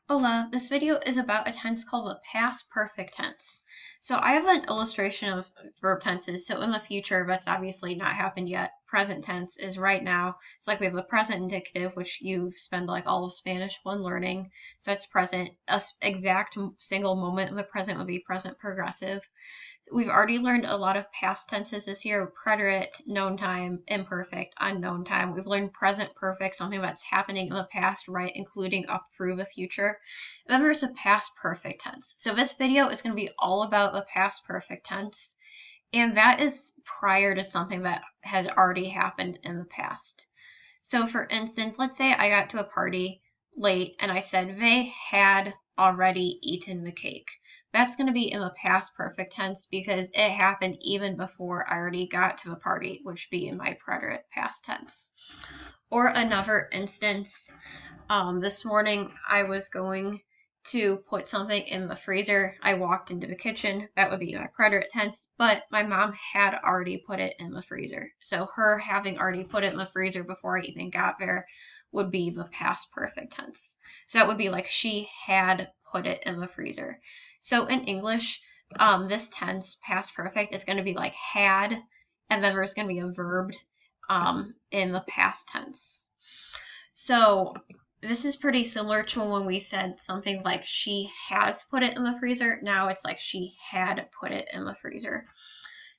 Hola, this video is about a tense called the past perfect tense. So I have an illustration of verb tenses. So in the future, but it's obviously not happened yet. Present tense is right now. It's like we have a present indicative, which you spend like all of Spanish one learning. So it's present. A exact single moment of the present would be present progressive. We've already learned a lot of past tenses this year: preterite, known time, imperfect, unknown time. We've learned present perfect, something that's happening in the past, right, including up through the future. Then there's a past perfect tense. So this video is going to be all about the past perfect tense, and that is prior to something that had already happened in the past. So for instance, let's say I got to a party late and I said they had already eaten the cake. That's going to be in the past perfect tense because it happened even before I already got to the party, which would be in my preterite past tense. Or another instance, this morning I was going to put something in the freezer. I walked into the kitchen. That would be my preterite tense, but my mom had already put it in the freezer. So her having already put it in the freezer before I even got there would be the past perfect tense. So that would be like she had put it in the freezer. So in English, this tense, past perfect, is going to be like had, and then there's going to be a verb in the past tense. So this is pretty similar to when we said something like she has put it in the freezer. Now it's like she had put it in the freezer.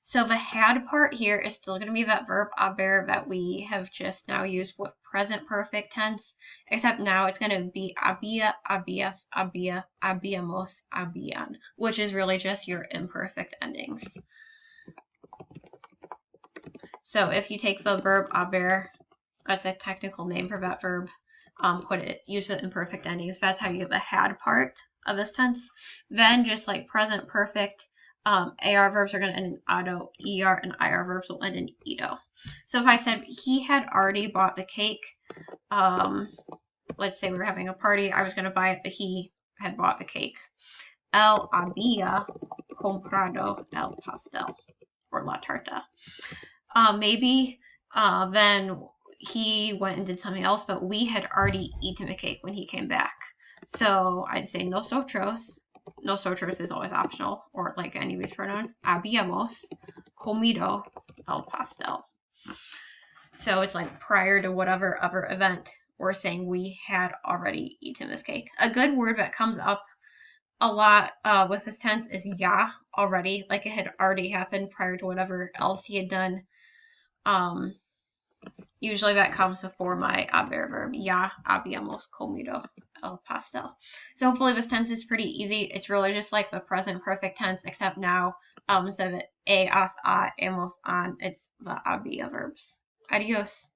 So the had part here is still going to be that verb haber that we have just now used with present perfect tense, except now it's going to be había, habías, había, habíamos, habían, which is really just your imperfect endings. So if you take the verb haber, that's a technical name for that verb, use it in perfect endings. That's how you get the had part of this tense. Then just like present perfect, AR verbs are going to end in ado, ER and IR verbs will end in edo. So if I said he had already bought the cake, let's say we were having a party, I was going to buy it, but he had bought the cake. Él había comprado el pastel, or la tarta. Maybe then he went and did something else, but we had already eaten the cake when he came back. So I'd say nosotros. Nosotros is always optional, or like any of these pronouns. Habíamos comido el pastel. So it's like prior to whatever other event, we're saying we had already eaten this cake. A good word that comes up a lot with this tense is ya, already, like it had already happened prior to whatever else he had done. Usually that comes before my haber verb. Ya habíamos comido el pastel. So hopefully this tense is pretty easy. It's really just like the present perfect tense, except now instead of has, a, hemos, an, it's the había verbs. Adios.